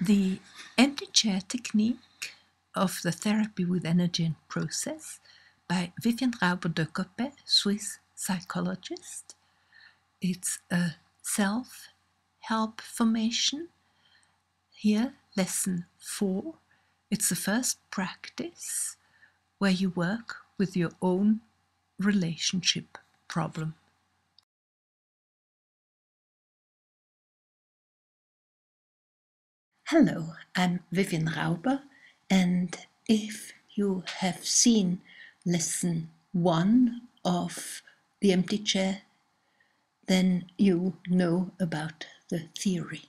The empty chair technique of the therapy with energy and process by Vivian Rauber de Coppet, Swiss psychologist. It's a self-help formation. Here, lesson 4. It's the first practice where you work with your own relationship problem. Hello, I'm Vivian Rauber, and if you have seen lesson 1 of The Empty Chair, then you know about the theory.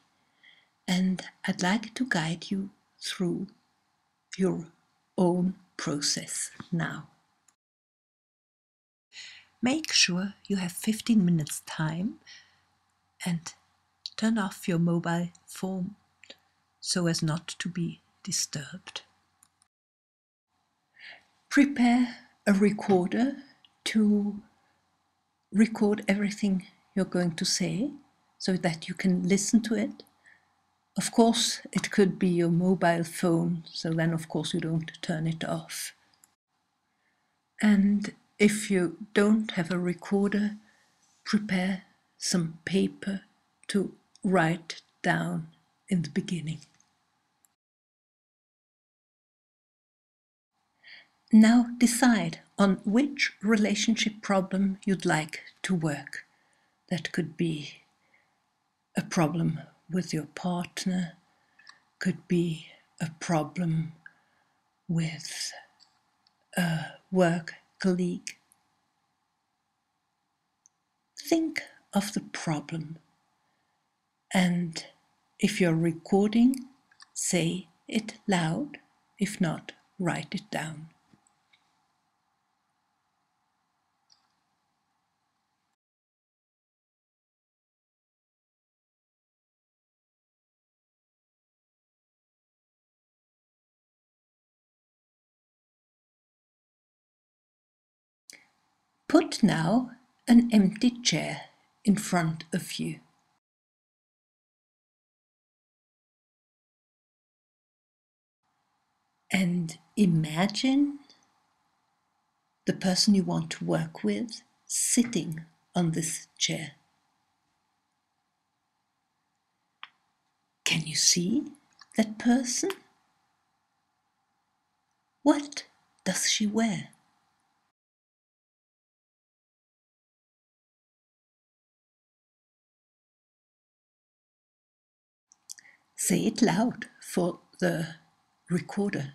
And I'd like to guide you through your own process now. Make sure you have 15 minutes time and turn off your mobile phone so as not to be disturbed. Prepare a recorder to record everything you're going to say so that you can listen to it. Of course, it could be your mobile phone, so then of course you don't turn it off. And if you don't have a recorder, prepare some paper to write down in the beginning. Now decide on which relationship problem you'd like to work. That could be a problem with your partner, could be a problem with a work colleague. Think of the problem, and if you're recording, say it loud. If not, write it down. Put now an empty chair in front of you. And imagine the person you want to work with sitting on this chair. Can you see that person? What does she wear? Say it loud for the recorder.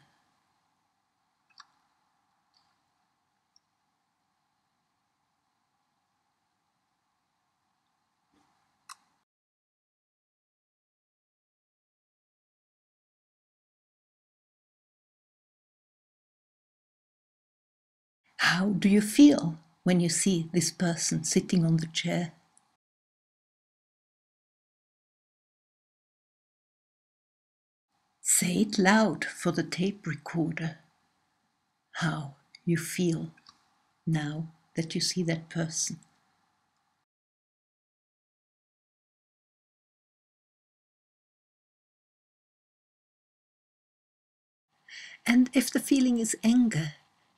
How do you feel when you see this person sitting on the chair? Say it loud for the tape recorder. How you feel now that you see that person. And if the feeling is anger,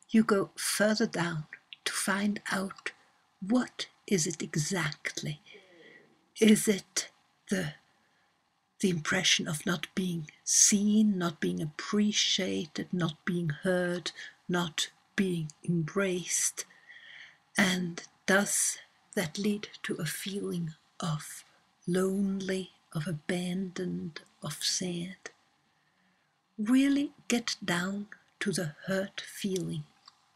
you go further down to find out what is it exactly. Is it the impression of not being seen, not being appreciated, not being heard, not being embraced? And does that lead to a feeling of lonely, of abandoned, of sad? Really get down to the hurt feeling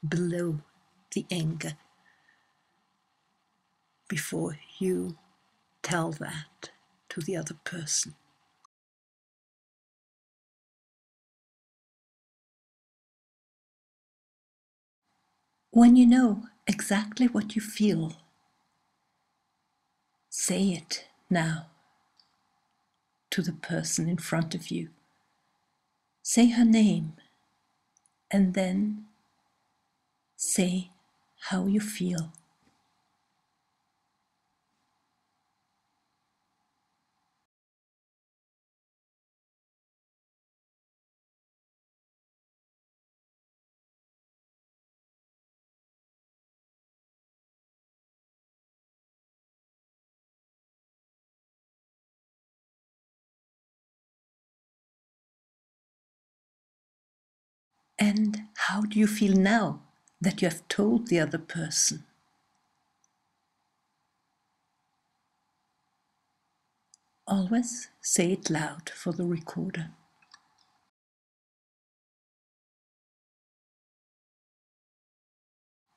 below the anger before you tell that to the other person. When you know exactly what you feel, say it now to the person in front of you. Say her name and then say how you feel. And how do you feel now that you have told the other person? Always say it loud for the recorder.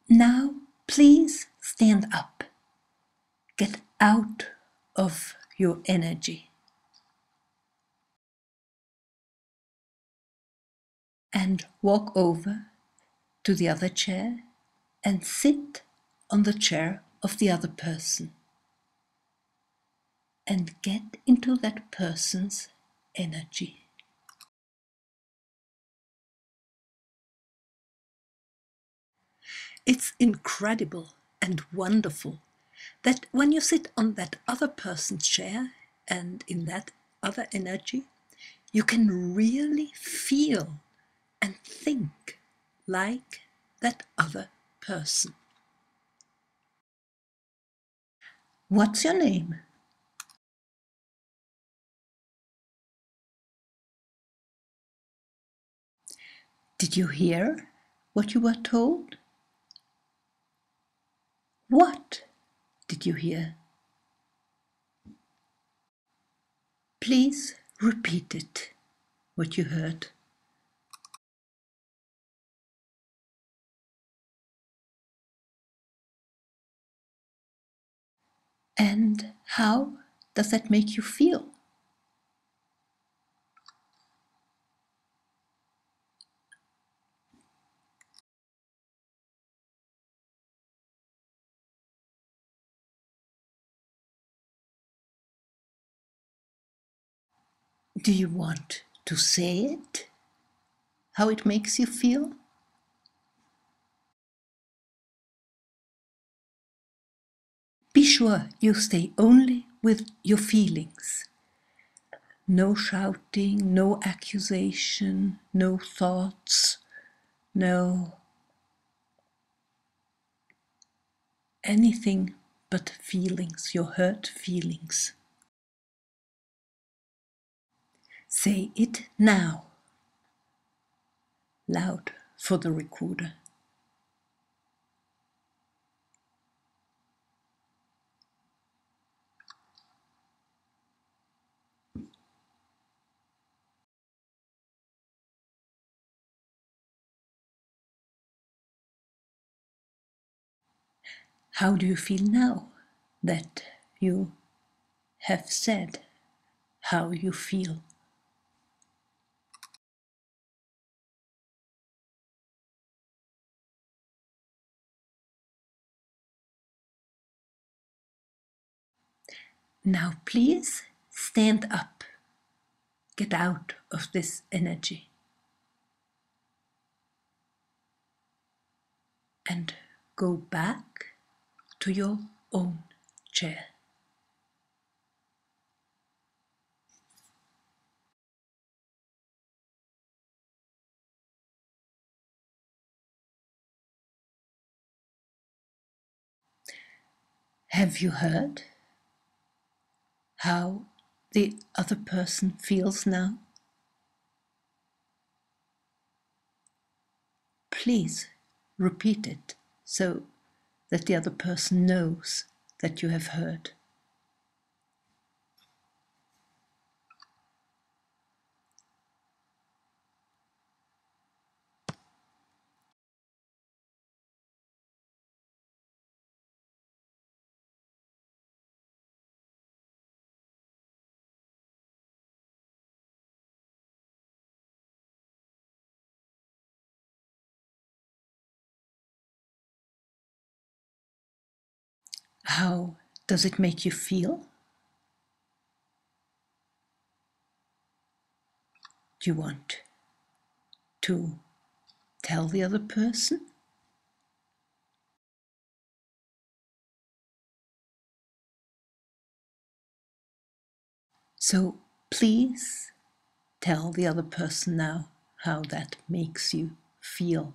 Now, please stand up. Get out of your energy. And walk over to the other chair and sit on the chair of the other person. And get into that person's energy. It's incredible and wonderful that when you sit on that other person's chair and in that other energy, you can really feel and think like that other person. What's your name? Did you hear what you were told? What did you hear? Please repeat it, what you heard. And how does that make you feel? Do you want to say it? How it makes you feel? Be sure you stay only with your feelings. No shouting, no accusation, no thoughts, no anything but feelings, your hurt feelings. Say it now, loud for the recorder. How do you feel now that you have said how you feel? Now please stand up. Get out of this energy. And go back to your own chair. Have you heard how the other person feels now? Please repeat it so that the other person knows that you have heard. How does it make you feel? Do you want to tell the other person? So please tell the other person now how that makes you feel.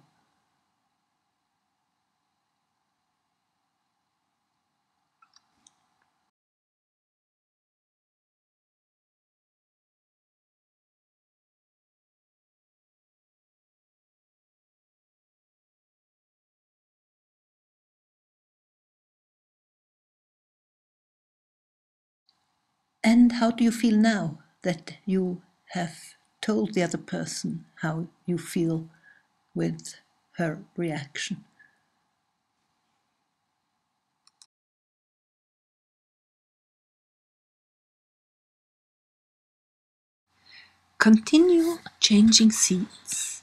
And how do you feel now that you have told the other person how you feel with her reaction? Continue changing seats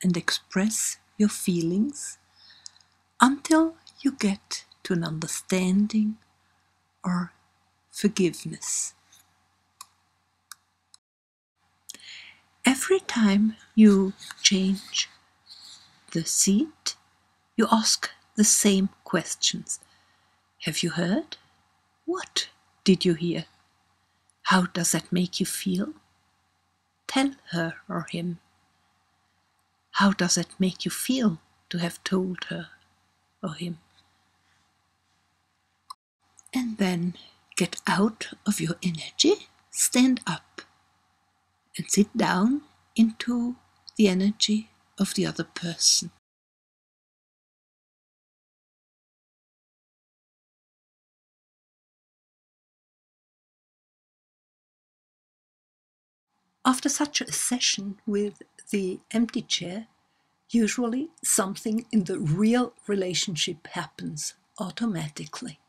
and express your feelings until you get to an understanding or forgiveness. Every time you change the seat, you ask the same questions. Have you heard? What did you hear? How does that make you feel? Tell her or him. How does it make you feel to have told her or him? And then get out of your energy, stand up, and sit down into the energy of the other person. After such a session with the empty chair, usually something in the real relationship happens automatically.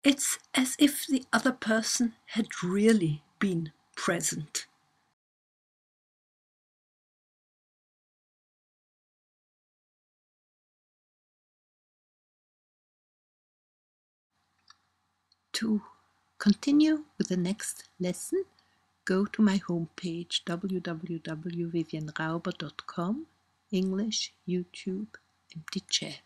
It's as if the other person had really been present. To continue with the next lesson, go to my homepage www.vivianrauber.com, English, YouTube, empty chair.